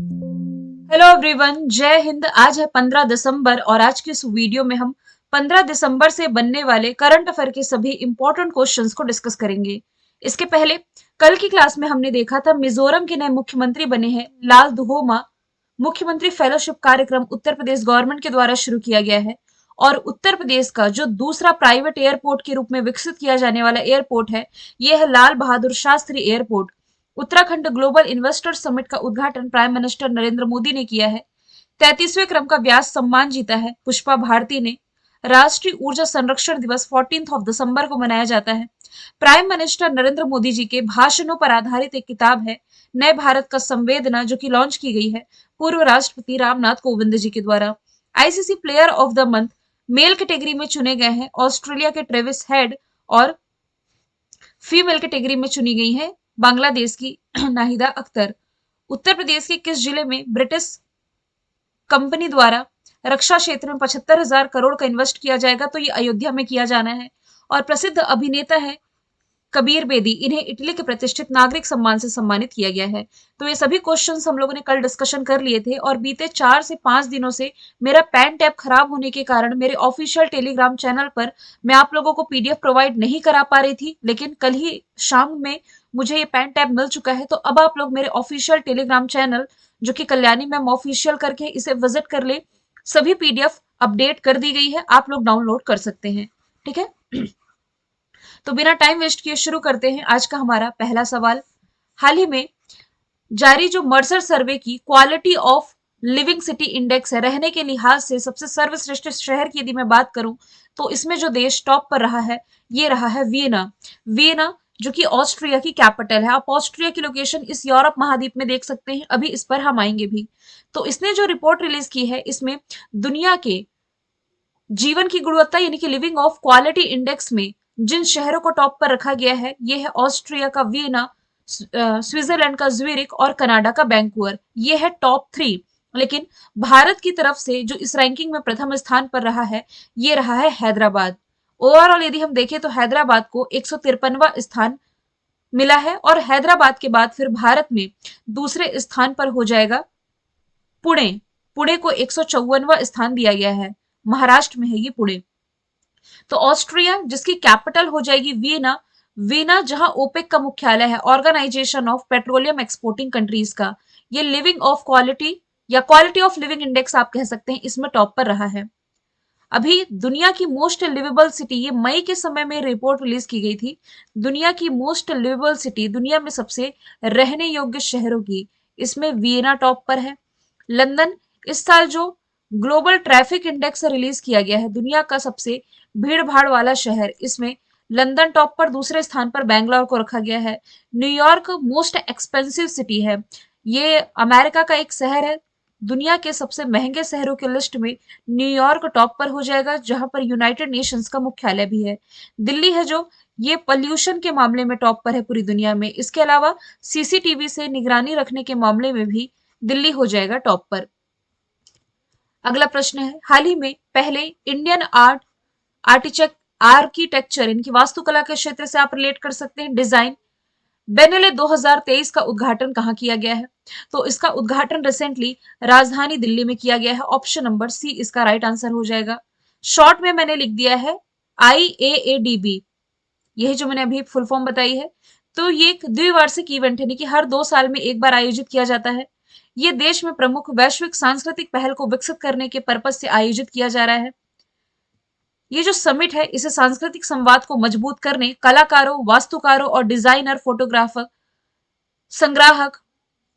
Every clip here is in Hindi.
हेलो एवरीवन, जय हिंद। आज है 15 दिसंबर और आज की इस वीडियो में हम 15 दिसंबर से बनने वाले करंट अफेयर के सभी इंपॉर्टेंट क्वेश्चंस को डिस्कस करेंगे। इसके पहले कल की क्लास में हमने देखा था मिजोरम के नए मुख्यमंत्री बने हैं लाल दुहोमा। मुख्यमंत्री फेलोशिप कार्यक्रम उत्तर प्रदेश गवर्नमेंट के द्वारा शुरू किया गया है और उत्तर प्रदेश का जो दूसरा प्राइवेट एयरपोर्ट के रूप में विकसित किया जाने वाला एयरपोर्ट है, यह है Lal Bahadur Shastri airport. Uttarakhand global investor summit का उद्घाटन प्राइम मिनिस्टर नरेंद्र मोदी ने किया है। 33वें क्रम का व्यास सम्मान जीता है पुष्पा भारती ने। राष्ट्रीय ऊर्जा संरक्षण दिवस 14 दिसंबर को मनाया जाता है। प्राइम मिनिस्टर नरेंद्र मोदी जी के भाषणों पर आधारित एक किताब है नए भारत का संवेदना, जो कि लॉन्च की गई है पूर्व राष्ट्रपति रामनाथ कोविंद जी के द्वारा। ICC player of the month male category में चुने गए हैं ऑस्ट्रेलिया के ट्रेविस हेड और फीमेल कैटेगरी में चुनी गई है बांग्लादेश की नाहिदा अख्तर। उत्तर प्रदेश के किस जिले में ब्रिटिश कंपनी द्वारा रक्षा क्षेत्र में 75,000 करोड़ का इन्वेस्ट किया जाएगा? तो ये अयोध्या में किया जाना है। और प्रसिद्ध अभिनेता है कबीर बेदी, इन्हें इटली के प्रतिष्ठित नागरिक सम्मान से सम्मानित किया गया है। तो ये सभी क्वेश्चंस हम लोगों ने कल डिस्कशन कर लिए थे और बीते 4 से 5 दिनों से मेरा पेन टैब खराब होने के कारण मेरे ऑफिशियल टेलीग्राम चैनल पर मैं आप लोगों को पीडीएफ प्रोवाइड नहीं करा पा रही थी, लेकिन कल ही शाम में मुझे ये पेन टैब मिल चुका है। तो अब आप लोग मेरे ऑफिशियल टेलीग्राम चैनल, जो कि कल्याणी मैम ऑफिशियल करके, इसे विजिट कर ले। सभी पीडीएफ अपडेट कर दी गई है, आप लोग डाउनलोड कर सकते हैं। ठीक है, तो बिना टाइम वेस्ट किए शुरू करते हैं आज का हमारा पहला सवाल। हाल ही में जारी जो मर्सर सर्वे की quality of living city index है, रहने के लिहाज से सबसे सर्वश्रेष्ठ शहर की यदि मैं बात करूं, तो इसमें जो देश टॉप पर रहा है ये रहा है वियना। वियना जो कि ऑस्ट्रिया की कैपिटल है। आप ऑस्ट्रिया की लोकेशन इस यूरोप महाद्वीप में देख सकते हैं, अभी इस पर हम आएंगे भी। तो इसने जो रिपोर्ट रिलीज की है, इसमें दुनिया के जीवन की गुणवत्ता यानी कि लिविंग ऑफ क्वालिटी इंडेक्स में जिन शहरों को टॉप पर रखा गया है, ये है ऑस्ट्रिया का वियना, स्विट्जरलैंड का ज्यूरिख और कनाडा का वैंकूवर। ये है टॉप 3। लेकिन भारत की तरफ से जो इस रैंकिंग में प्रथम स्थान पर रहा है, ये रहा है हैदराबाद। ओवरऑल यदि हम देखें तो हैदराबाद को 153वां स्थान मिला है और हैदराबाद के बाद फिर भारत में दूसरे स्थान पर हो जाएगा पुणे। पुणे को 154वां स्थान दिया गया है, महाराष्ट्र में है ये पुणे। तो ऑस्ट्रिया जिसकी कैपिटल हो जाएगी वियना, वियना जहां ओपेक का मुख्यालय है, organization of petroleum exporting countries का, ये लिविंग ऑफ क्वालिटी या क्वालिटी ऑफ लिविंग इंडेक्स आप कह सकते हैं, इसमें टॉप पर रहा है। अभी दुनिया की मोस्ट लिवेबल सिटी, ये मई के समय में रिपोर्ट रिलीज की गई थी, दुनिया की मोस्ट लिवेबल सिटी, दुनिया में सबसे रहने योग्य शहरों की, इसमें वियना टॉप पर है। लंदन इस साल जो ग्लोबल ट्रैफिक इंडेक्स रिलीज किया गया है, दुनिया का सबसे भीड़ भाड़ वाला शहर, इसमें लंदन टॉप पर, दूसरे स्थान पर बैंगलोर को रखा गया है। न्यूयॉर्क मोस्ट एक्सपेंसिव सिटी है, ये अमेरिका का एक शहर है, दुनिया के सबसे महंगे शहरों की लिस्ट में न्यूयॉर्क टॉप पर हो जाएगा, जहां पर यूनाइटेड नेशंस का मुख्यालय भी है। दिल्ली है जो ये पोल्यूशन के मामले में टॉप पर है पूरी दुनिया में। इसके अलावा सीसीटीवी से निगरानी रखने के मामले में भी दिल्ली हो जाएगा टॉप पर। अगला प्रश्न है, हाल ही में पहले इंडियन आर्किटेक्चर, इनकी वास्तुकला के क्षेत्र से आप रिलेट कर सकते हैं, डिजाइन, बेनेले 2023 का उद्घाटन कहाँ किया गया है? तो इसका उद्घाटन रिसेंटली राजधानी दिल्ली में किया गया है। ऑप्शन नंबर सी इसका राइट आंसर हो जाएगा। शॉर्ट में मैंने लिख दिया है IAADB, यही जो मैंने अभी फुल फॉर्म बताई है। तो ये एक द्विवार्षिक इवेंट है, यानी कि हर 2 साल में एक बार आयोजित किया जाता है। ये देश में प्रमुख वैश्विक सांस्कृतिक पहल को विकसित करने के पर्पज से आयोजित किया जा रहा है। ये जो समिट है, इसे सांस्कृतिक संवाद को मजबूत करने, कलाकारों, वास्तुकारों और डिजाइनर, फोटोग्राफर, संग्राहक,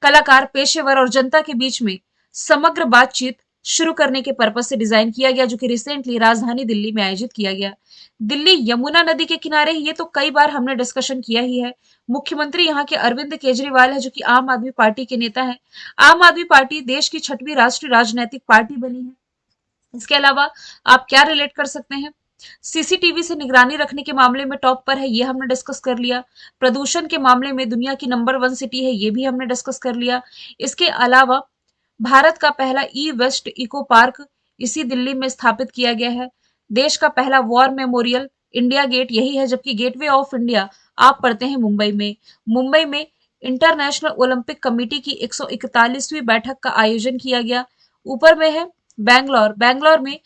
कलाकार, पेशेवर और जनता के बीच में समग्र बातचीत शुरू करने के पर्पज से डिजाइन किया गया, जो कि रिसेंटली राजधानी दिल्ली में आयोजित किया गया। दिल्ली यमुना नदी के किनारे, ये तो कई बार हमने डिस्कशन किया ही है। मुख्यमंत्री यहाँ के अरविंद केजरीवाल है, जो कि आम आदमी पार्टी के नेता है। आम आदमी पार्टी देश की 6वीं राष्ट्रीय राजनीतिक पार्टी बनी है। इसके अलावा आप क्या रिलेट कर सकते हैं? सीसीटीवी से निगरानी रखने के मामले में टॉप पर है, ये हमने डिस्कस कर लिया। प्रदूषण के मामले में दुनिया की नंबर 1 सिटी है, ये भी हमने डिस्कस कर लिया। इसके अलावा भारत का पहला ई वेस्ट इको पार्क इसी दिल्ली में स्थापित किया गया है। देश का पहला वॉर मेमोरियल इंडिया गेट यही है, जबकि गेटवे ऑफ इंडिया आप पढ़ते हैं मुंबई में। मुंबई में इंटरनेशनल ओलंपिक कमेटी की 141वीं बैठक का आयोजन किया गया। ऊपर में है बैंगलोर। बैंगलोर में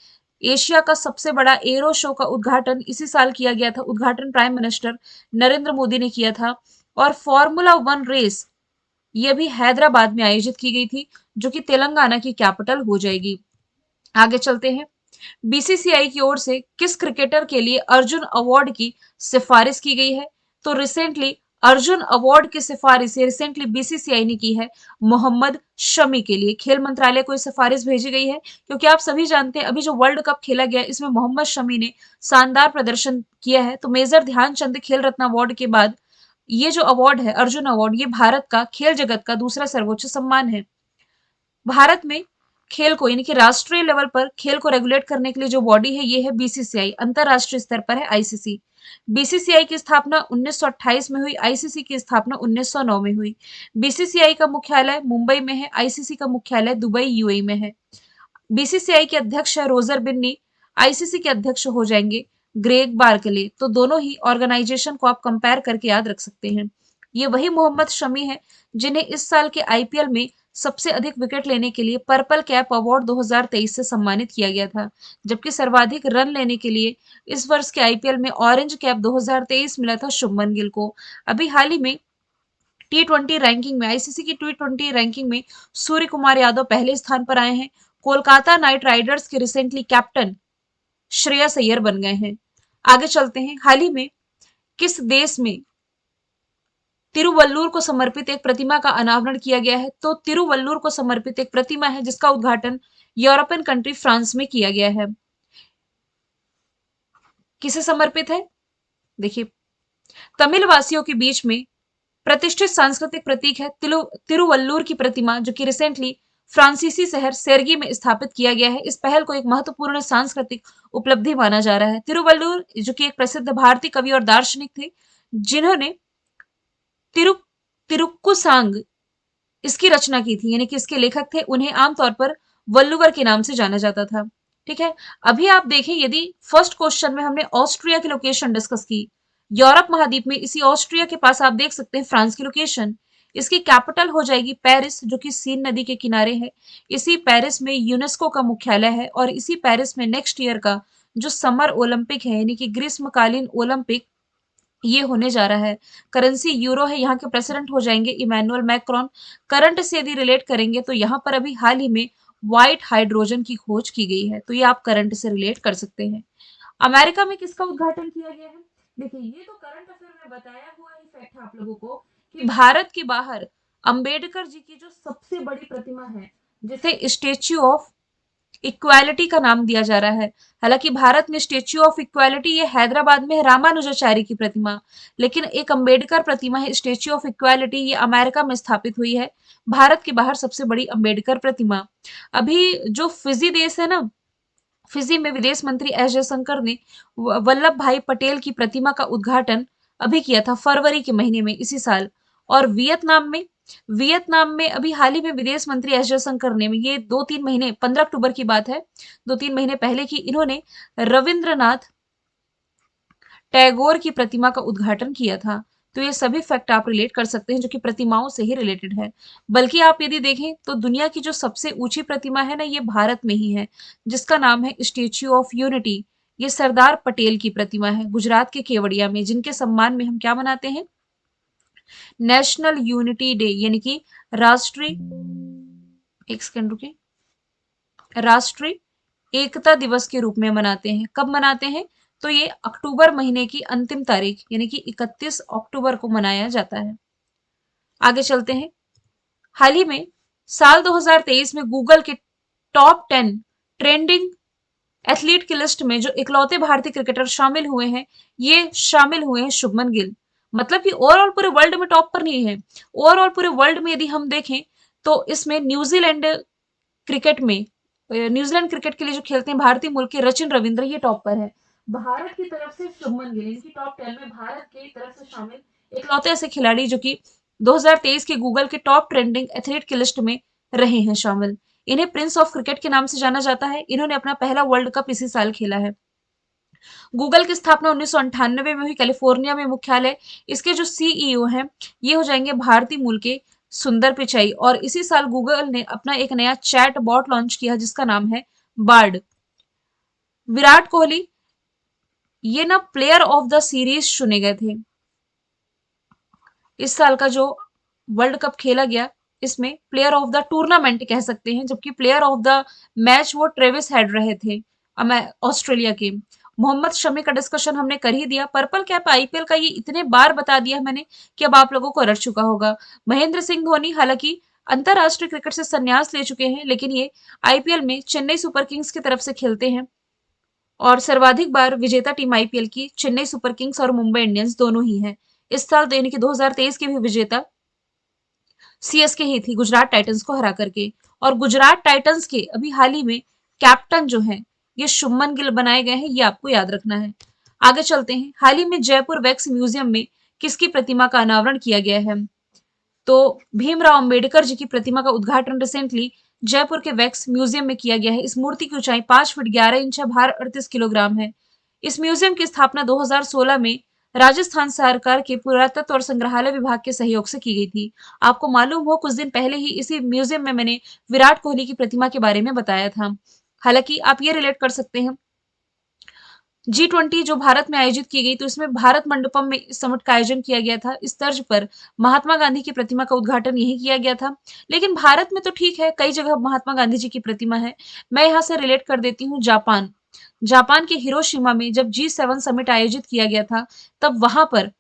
एशिया का सबसे बड़ा एरो शो का उद्घाटन इसी साल किया गया था। उद्घाटन प्राइम मिनिस्टर नरेंद्र मोदी ने किया था। और फॉर्मूला वन रेस ये भी हैदराबाद में आयोजित की गई थी, जो कि तेलंगाना की कैपिटल हो जाएगी। आगे चलते हैं। बीसीसीआई की ओर से किस क्रिकेटर के लिए अर्जुन अवार्ड की सिफारिश की गई है? तो रिसेंटली अर्जुन अवार्ड की सिफारिश रिसेंटली बीसीसीआई ने की है मोहम्मद शमी के लिए। खेल मंत्रालय को सिफारिश भेजी गई है, क्योंकि आप सभी जानते हैं अभी जो वर्ल्ड कप खेला गया इसमें मोहम्मद शमी ने शानदार प्रदर्शन किया है। तो मेजर ध्यानचंद खेल रत्न अवार्ड के बाद ये जो अवार्ड है अर्जुन अवार्ड, ये भारत का खेल जगत का दूसरा सर्वोच्च सम्मान है। भारत में खेल को यानी कि राष्ट्रीय लेवल पर खेल को रेगुलेट करने के लिए जो बॉडी है ये है बीसीसीआई। अंतरराष्ट्रीय स्तर पर है आईसीसी। बीसीसीआई की स्थापना 1928 में हुई, आईसीसी की स्थापना 1909 में हुई। बीसीसीआई का मुख्यालय मुंबई में है, आईसीसी का मुख्यालय दुबई यूएई में है। बीसीसीआई के अध्यक्ष है रोजर बिन्नी, आईसीसी के अध्यक्ष हो जाएंगे ग्रेग बार्कले। तो दोनों ही ऑर्गेनाइजेशन को आप कंपेयर करके याद रख सकते हैं। ये वही मोहम्मद शमी है जिन्हें इस साल के आईपीएल में सबसे अधिक विकेट लेने के लिए पर्पल कैप अवार्ड 2023 से सम्मानित किया गया था, जबकि सर्वाधिक रन लेने के लिए इस वर्ष के आईपीएल में ऑरेंज कैप 2023 मिला था शुभमन गिल को। अभी हाल ही में टी20 रैंकिंग में, आईसीसी की टी20 रैंकिंग में सूर्य कुमार यादव पहले स्थान पर आए हैं। कोलकाता नाइट राइडर्स के रिसेंटली कैप्टन श्रेयस अय्यर बन गए हैं। आगे चलते हैं। हाल ही में किस देश में तिरुवल्लुर को समर्पित एक प्रतिमा का अनावरण किया गया है? तो तिरुवल्लुर को समर्पित एक प्रतिमा है जिसका उद्घाटन यूरोपियन कंट्री फ्रांस में किया गया है। किसे समर्पित है? देखिए, तमिल वासियों के बीच में प्रतिष्ठित सांस्कृतिक प्रतीक है तिरुवल्लुर की प्रतिमा, जो कि रिसेंटली फ्रांसीसी शहर सेर्गी में स्थापित किया गया है। इस पहल को एक महत्वपूर्ण सांस्कृतिक उपलब्धि माना जा रहा है। तिरुवल्लुर जो कि एक प्रसिद्ध भारतीय कवि और दार्शनिक थे, जिन्होंने तिरु तिरुक्कुसांग इसकी रचना की थी, यानी कि इसके लेखक थे। उन्हें आमतौर पर वल्लुवर के नाम से जाना जाता था। ठीक है। अभी आप देखें, यदि फर्स्ट क्वेश्चन में हमने ऑस्ट्रिया की लोकेशन डिस्कस की, यूरोप महाद्वीप में इसी ऑस्ट्रिया के पास आप देख सकते हैं फ्रांस की लोकेशन। इसकी कैपिटल हो जाएगी पेरिस, जो कि सीन नदी के किनारे है। इसी पेरिस में यूनेस्को का मुख्यालय है और इसी पेरिस में नेक्स्ट ईयर का जो समर ओलंपिक है यानी कि ग्रीष्मकालीन ओलंपिक ये होने जा रहा है। करेंसी यूरो है। यहाँ के प्रेसिडेंट हो जाएंगे इमैनुअल मैक्रोन। करंट से यदि रिलेट करेंगे तो यहाँ पर अभी हाल ही में व्हाइट हाइड्रोजन की खोज की गई है, तो ये आप करंट से रिलेट कर सकते हैं। अमेरिका में किसका उद्घाटन किया गया है? देखिए, ये तो करंट अफेयर में बताया हुआ ही फैक्ट है आप लोगों को कि भारत के बाहर अंबेडकर जी की जो सबसे बड़ी प्रतिमा है, जिसे स्टेच्यू ऑफ इक्वालिटी का नाम दिया जा रहा है। हालांकि भारत में स्टेच्यू ऑफ इक्वालिटी ये हैदराबाद में है, रामानुजाचार्य की प्रतिमा, लेकिन एक अंबेडकर प्रतिमा है स्टेच्यू ऑफ इक्वालिटी, ये अमेरिका में स्थापित हुई है। भारत के बाहर सबसे बड़ी अंबेडकर प्रतिमा। अभी जो फिजी देश है ना, फिजी में विदेश मंत्री एस जयशंकर ने वल्लभ भाई पटेल की प्रतिमा का उद्घाटन अभी किया था फरवरी के महीने में इसी साल। और वियतनाम में अभी हाल ही में विदेश मंत्री एस जयशंकर ने, ये 2-3 महीने 15 अक्टूबर की बात है, 2-3 महीने पहले की, इन्होंने रविंद्रनाथ टैगोर की प्रतिमा का उद्घाटन किया था। तो ये सभी फैक्ट आप रिलेट कर सकते हैं जो कि प्रतिमाओं से ही रिलेटेड है। बल्कि आप यदि देखें तो दुनिया की जो सबसे ऊंची प्रतिमा है ना, ये भारत में ही है, जिसका नाम है स्टेच्यू ऑफ यूनिटी। ये सरदार पटेल की प्रतिमा है गुजरात के केवड़िया में, जिनके सम्मान में हम क्या मनाते हैं? नेशनल यूनिटी डे, यानी कि राष्ट्रीय, एक सेकंड रुके, राष्ट्रीय एकता दिवस के रूप में मनाते हैं। कब मनाते हैं? तो ये अक्टूबर महीने की अंतिम तारीख यानी कि 31 अक्टूबर को मनाया जाता है। आगे चलते हैं। हाल ही में साल 2023 में गूगल के टॉप 10 ट्रेंडिंग एथलीट की लिस्ट में जो इकलौते भारतीय क्रिकेटर शामिल हुए हैं, ये शामिल हुए हैं शुभमन गिल। मतलब कि ओवरऑल पूरे वर्ल्ड में टॉप पर नहीं है। ओवरऑल पूरे वर्ल्ड में यदि हम देखें तो इसमें न्यूजीलैंड क्रिकेट के लिए जो खेलते हैं भारतीय मूल के सचिन रविंद्र, ये टॉप पर है। भारत की तरफ से शुभमन गिल इनकी टॉप 10 में भारत की तरफ से शामिल इकलौते ऐसे खिलाड़ी जो कि 2023 के गूगल के टॉप ट्रेंडिंग एथलीट की लिस्ट में रहे हैं शामिल। इन्हें प्रिंस ऑफ क्रिकेट के नाम से जाना जाता है। इन्होंने अपना पहला वर्ल्ड कप इसी साल खेला है। गूगल की स्थापना 1998 में हुई, कैलिफोर्निया में मुख्यालय। इसके जो सीईओ हैं ये हो जाएंगे भारतीय मूल के सुंदर पिचाई। और इसी साल गूगल ने अपना एक नया चैट बॉट लॉन्च किया जिसका नाम है बार्ड। विराट कोहली ये ना प्लेयर ऑफ द सीरीज चुने गए थे। इस साल का जो वर्ल्ड कप खेला गया इसमें प्लेयर ऑफ द टूर्नामेंट कह सकते हैं, जबकि प्लेयर ऑफ द मैच वो ट्रेविस हेड रहे थे ऑस्ट्रेलिया के। मोहम्मद शमी का डिस्कशन हमने कर ही दिया। पर्पल कैप आईपीएल का ये इतने बार बता दिया मैंने कि अब आप लोगों को रट चुका होगा। महेंद्र सिंह धोनी हालांकि अंतरराष्ट्रीय क्रिकेट से संन्यास ले चुके हैं, लेकिन ये आईपीएल में चेन्नई सुपर किंग्स की तरफ से खेलते हैं और सर्वाधिक बार विजेता टीम आईपीएल की चेन्नई सुपर किंग्स और मुंबई इंडियंस दोनों ही हैं। इस साल तो यानी कि 2023 की भी विजेता सीएसके ही थी, गुजरात टाइटंस को हरा करके। और गुजरात टाइटंस के अभी हाल ही में कैप्टन जो है ये शुभमन गिल बनाए गए हैं, ये आपको याद रखना है। आगे चलते हैं। हाल ही में जयपुर वैक्स म्यूजियम में किसकी प्रतिमा का अनावरण किया गया है? तो भीमराव अंबेडकर जी की प्रतिमा का उद्घाटन रिसेंटली जयपुर के वैक्स म्यूजियम में किया गया है। इस मूर्ति की ऊंचाई 5 फीट 11 इंच है, भार 38 किलोग्राम है। इस म्यूजियम की स्थापना 2016 में राजस्थान सरकार के पुरातत्व और संग्रहालय विभाग के सहयोग से की गई थी। आपको मालूम हो कुछ दिन पहले ही इसी म्यूजियम में मैंने विराट कोहली की प्रतिमा के बारे में बताया था। हालांकि आप ये रिलेट कर सकते हैं G20 जो भारत में आयोजित की गई, तो इसमें भारत मंडपम में इस समिट का आयोजन किया गया था। इस तर्ज पर महात्मा गांधी की प्रतिमा का उद्घाटन यही किया गया था। लेकिन भारत में तो ठीक है, कई जगह महात्मा गांधी जी की प्रतिमा है। मैं यहाँ से रिलेट कर देती हूँ जापान। जापान के हिरोशिमा में जब G7 समिट आयोजित किया गया था, तब वहां पर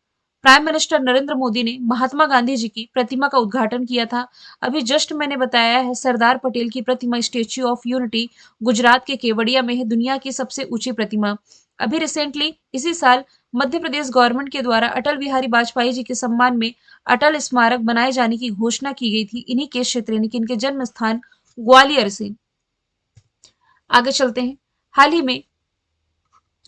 प्राइम मिनिस्टर नरेंद्र मोदी ने महात्मा गांधी जी की प्रतिमा का उद्घाटन किया था। अभी जस्ट मैंने बताया है सरदार पटेल की प्रतिमा स्टेच्यू ऑफ यूनिटी गुजरात के केवड़िया में है, दुनिया की सबसे ऊंची प्रतिमा। अभी रिसेंटली इसी साल मध्य प्रदेश गवर्नमेंट के द्वारा अटल बिहारी वाजपेयी जी के सम्मान में अटल स्मारक बनाए जाने की घोषणा की गई थी, इन्हीं के क्षेत्र यानी कि इनके जन्म स्थान ग्वालियर से। आगे चलते हैं। हाल ही में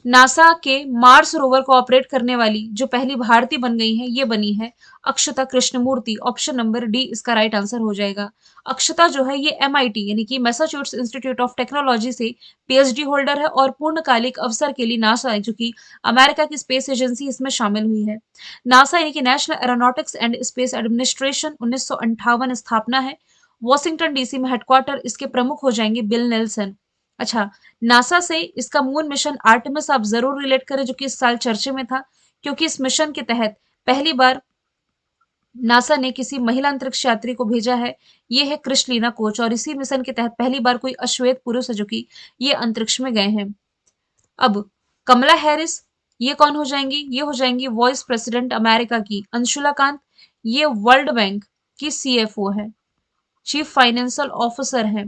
नासा के मार्स रोवर को ऑपरेट करने वाली जो पहली भारतीय बन गई है ये बनी है अक्षता कृष्णमूर्ति। ऑप्शन नंबर डी इसका राइट आंसर हो जाएगा। अक्षता जो है ये MIT यानी कि मैसाचुसेट्स इंस्टीट्यूट ऑफ टेक्नोलॉजी से PhD होल्डर है और पूर्णकालिक अवसर के लिए नासा जो कि अमेरिका की स्पेस एजेंसी इसमें शामिल हुई है। नासा यानी कि national aeronautics and space administration 1958 स्थापना है। वॉशिंगटन DC में हेडक्वार्टर इसके प्रमुख हो जाएंगे बिल नेल्सन। अच्छा, नासा से इसका मून मिशन आर्टेमिस आप जरूर रिलेट करें जो कि इस साल चर्चे में था, क्योंकि इस मिशन के तहत पहली बार नासा ने किसी महिला अंतरिक्ष यात्री को भेजा है। ये है क्रिस्टलीना कोच और इसी मिशन के तहत पहली बार कोई अश्वेत पुरुष है जो कि ये अंतरिक्ष में गए हैं। अब कमला हैरिस ये कौन हो जाएंगी? ये हो जाएंगी वाइस प्रेसिडेंट अमेरिका की। अंशुला कांत ये वर्ल्ड बैंक की CFO है, चीफ फाइनेंशियल ऑफिसर है।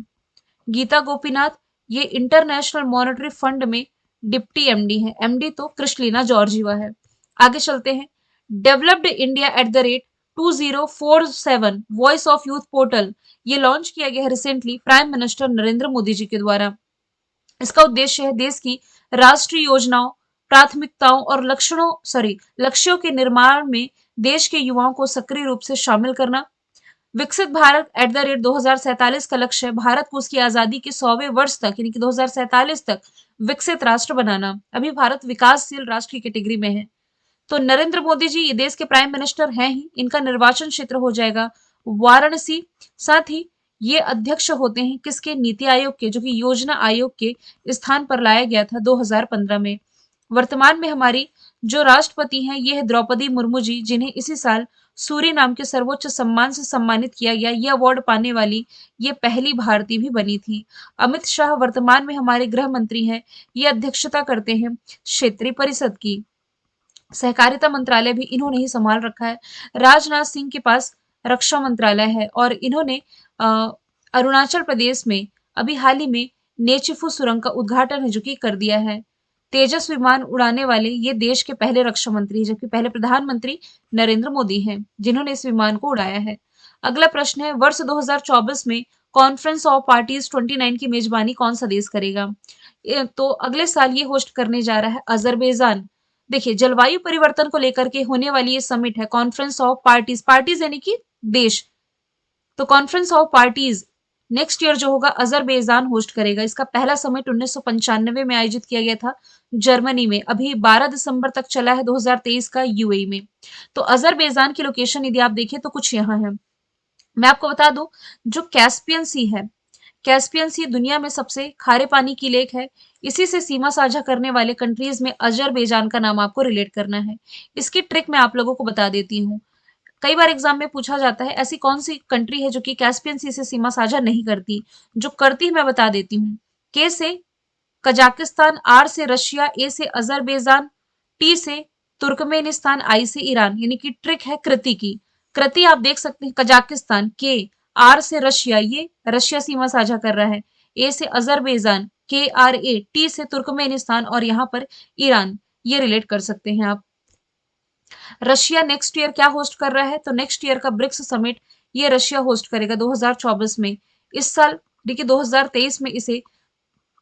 गीता गोपीनाथ ये इंटरनेशनल मॉनेटरी फंड में डिप्टी MD है। MD तो क्रिस्टलीना जॉर्जिवा है। आगे चलते हैं। Developed India @2047 voice of youth portal ये लॉन्च किया गया है recently prime minister Narendra Modi ji के द्वारा। इसका उद्देश्य है देश की राष्ट्रीय योजनाओं, प्राथमिकताओं और लक्ष्यों के निर्माण में देश के युवाओं को सक्रिय रूप से शामिल करना। विकसित भारत @2047 का लक्ष्य है भारत को उसकी आजादी के 100वें वर्ष तक यानी कि 2047 तक विकसित राष्ट्र बनाना। अभी भारत विकासशील राष्ट्र की कैटेगरी में है। तो नरेंद्र मोदी जी ये देश के प्राइम मिनिस्टर हैं ही, इनका निर्वाचन क्षेत्र हो जाएगा वाराणसी। साथ ही ये अध्यक्ष होते हैं किसके? नीति आयोग के, जो कि योजना आयोग के स्थान पर लाया गया था 2015 में। वर्तमान में हमारी जो राष्ट्रपति हैं ये है द्रौपदी मुर्मू जी, जिन्हें इसी साल सूर्य नाम के सर्वोच्च सम्मान से सम्मानित किया गया। ये अवार्ड पाने वाली ये पहली भारतीय भी बनी थी। अमित शाह वर्तमान में हमारे गृह मंत्री हैं, ये अध्यक्षता करते हैं क्षेत्रीय परिषद की। सहकारिता मंत्रालय भी इन्होंने ही संभाल रखा है। राजनाथ सिंह के पास रक्षा मंत्रालय है और इन्होंने अरुणाचल प्रदेश में अभी हाल ही में नेचिफू सुरंग का उद्घाटन है जो कि कर दिया है। तेजस विमान उड़ाने वाले ये देश के पहले रक्षा मंत्री, जबकि पहले प्रधानमंत्री नरेंद्र मोदी हैं जिन्होंने इस विमान को उड़ाया है। अगला प्रश्न है वर्ष 2024 में कॉन्फ्रेंस ऑफ पार्टीज 29 की मेजबानी कौन सा देश करेगा? तो अगले साल ये होस्ट करने जा रहा है अजरबैजान। देखिए जलवायु परिवर्तन को लेकर के होने वाली ये समिट है कॉन्फ्रेंस ऑफ पार्टीज, पार्टीज यानी कि देश। तो conference of parties next year जो होगा अजरबैजान होस्ट करेगा। इसका पहला समिट 1995 में आयोजित किया गया था जर्मनी में। अभी 12 दिसंबर तक चला है 2023 का यूएई में। तो अजरबैजान की लोकेशन यदि आप देखें तो कुछ यहाँ है। मैं आपको बता दूं, जो कैस्पियन सी है, कैस्पियन सी दुनिया में सबसे खारे पानी की लेक है। इसी से सीमा साझा करने वाले कंट्रीज में अजरबैजान का नाम आपको रिलेट करना है। इसकी ट्रिक मैं आप लोगों को बता देती हूँ। कई बार एग्जाम में पूछा जाता है ऐसी कौन सी कंट्री है जो कि कैस्पियन सी से सीमा साझा नहीं करती। जो करती है मैं बता देती हूँ। के से कजाकिस्तान, आर से रशिया, ए से अजरबैजान, टी से तुर्कमेनिस्तान, आई से ईरान। यानी कि ट्रिक है कृति की। कृति आप देख सकते हैं कजाकिस्तान, के, आर से रशिया, ये रशिया सीमा साझा कर रहा है, ए से अजरबैजान, के आर ए, टी से तुर्कमेनिस्तान और यहाँ पर ईरान, ये रिलेट कर सकते हैं आप। रशिया नेक्स्ट ईयर क्या होस्ट कर रहा है, तो नेक्स्ट ईयर का ब्रिक्स समिट ये रशिया होस्ट करेगा 2024 में। इस साल देखिए 2023 में इसे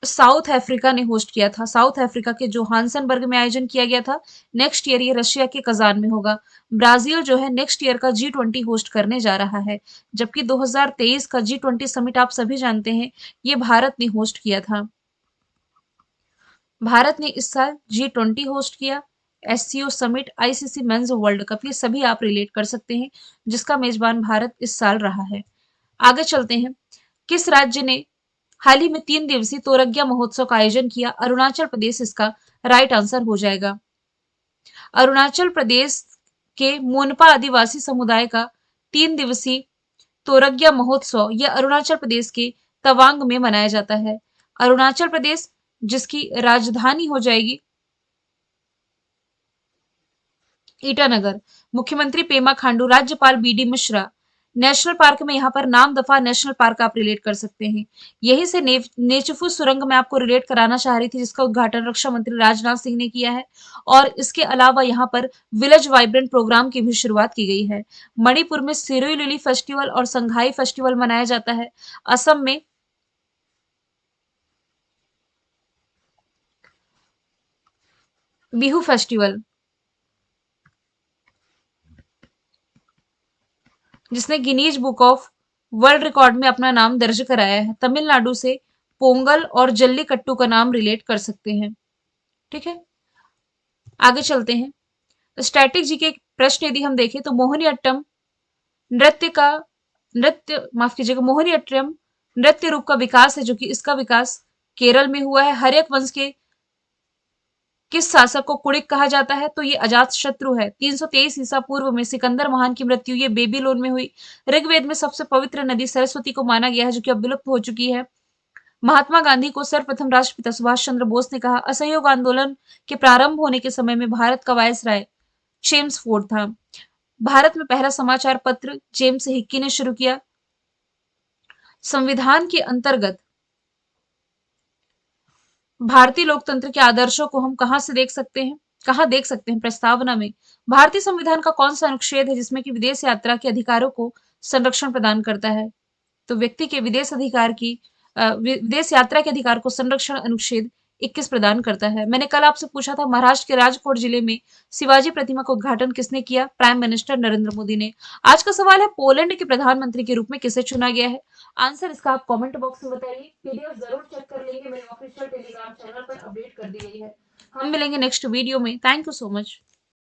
साउथ अफ्रीका ने होस्ट किया था। साउथ अफ्रीका के जोहान्सनबर्ग में आयोजन किया गया था। नेक्स्ट ईयर ये रशिया के कजान में होगा। ब्राजील जो है नेक्स्ट ईयर का G20 होस्ट करने जा रहा है, जबकि 2023 का G20 समिट आप सभी जानते हैं ये भारत ने होस्ट किया था। भारत ने इस साल G20 होस्ट किया, SCO summit, ICC mains world cup, ये सभी आप रिलेट कर सकते हैं जिसका मेजबान भारत इस साल रहा है। आगे चलते हैं। किस राज्य ने हाल ही में 3 दिवसीय तोरग्या महोत्सव का आयोजन किया? अरुणाचल प्रदेश इसका राइट आंसर हो जाएगा। अरुणाचल प्रदेश के मोनपा आदिवासी समुदाय का 3 दिवसीय तोरग्या महोत्सव यह अरुणाचल प्रदेश के तवांग में मनाया जाता है। अरुणाचल प्रदेश जिसकी राजधानी हो जाएगी ईटानगर। मुख्यमंत्री पेमा खांडू, राज्यपाल बीडी मिश्रा। नेशनल पार्क में यहाँ पर नामदफा नेशनल पार्क आप रिलेट कर सकते हैं। यहीं से नेचुफू सुरंग मैं आपको रिलेट कराना चाह रही थी जिसका उद्घाटन रक्षा मंत्री राजनाथ सिंह ने किया है। और इसके अलावा यहाँ पर विलेज वाइब्रेंट प्रोग्राम की भी शुरुआत की गई है। मणिपुर में सिरोई लिली फेस्टिवल और संघाई फेस्टिवल मनाया जाता है। असम में बिहू फेस्टिवल जिसने Guinness book of world record में अपना नाम दर्ज कराया है। तमिलनाडु से पोंगल और जल्लीकट्टू का नाम रिलेट कर सकते हैं। ठीक है, आगे चलते हैं। स्टैटिक जी के प्रश्न यदि हम देखें तो मोहिनीअट्टम नृत्य का माफ कीजिएगा, मोहिनीअट्टम नृत्य रूप का विकास है जो कि इसका विकास केरल में हुआ है। हर्यक वंश के किस शासक को कुड़िक कहा जाता है, तो ये अजात शत्रु है। 323 ईसा पूर्व में सिकंदर महान की मृत्यु ये बेबीलोन में हुई। ऋग्वेद में सबसे पवित्र नदी सरस्वती को माना गया है जो कि अब विलुप्त हो चुकी है। महात्मा गांधी को सर्वप्रथम राष्ट्रपिता सुभाष चंद्र बोस ने कहा। असहयोग आंदोलन के प्रारंभ होने के समय में भारत का वायसराय चेम्सफोर्ड था। भारत में पहला समाचार पत्र जेम्स हिक्की ने शुरू किया। संविधान के अंतर्गत भारतीय लोकतंत्र के आदर्शों को हम कहां से देख सकते हैं, कहां देख सकते हैं? प्रस्तावना में भारतीय संविधान का कौन सा अनुच्छेद है जिसमें कि विदेश यात्रा के अधिकारों को संरक्षण प्रदान करता है? तो व्यक्ति के विदेश यात्रा के अधिकार को संरक्षण अनुच्छेद 21 प्रदान करता है। मैंने कल आपसे पूछा था महाराष्ट्र के राजकोट जिले में शिवाजी प्रतिमा का उद्घाटन किसने किया? प्राइम मिनिस्टर नरेंद्र मोदी ने। आज का सवाल है पोलैंड के प्रधानमंत्री के रूप में किसे चुना गया है? आंसर इसका आप कमेंट बॉक्स में बताइए। पीडीएफ जरूर चेक कर लेंगे, मेरे ऑफिशियल टेलीग्राम चैनल पर अपडेट कर दी गई है। हम मिलेंगे नेक्स्ट वीडियो में। Thank you so much.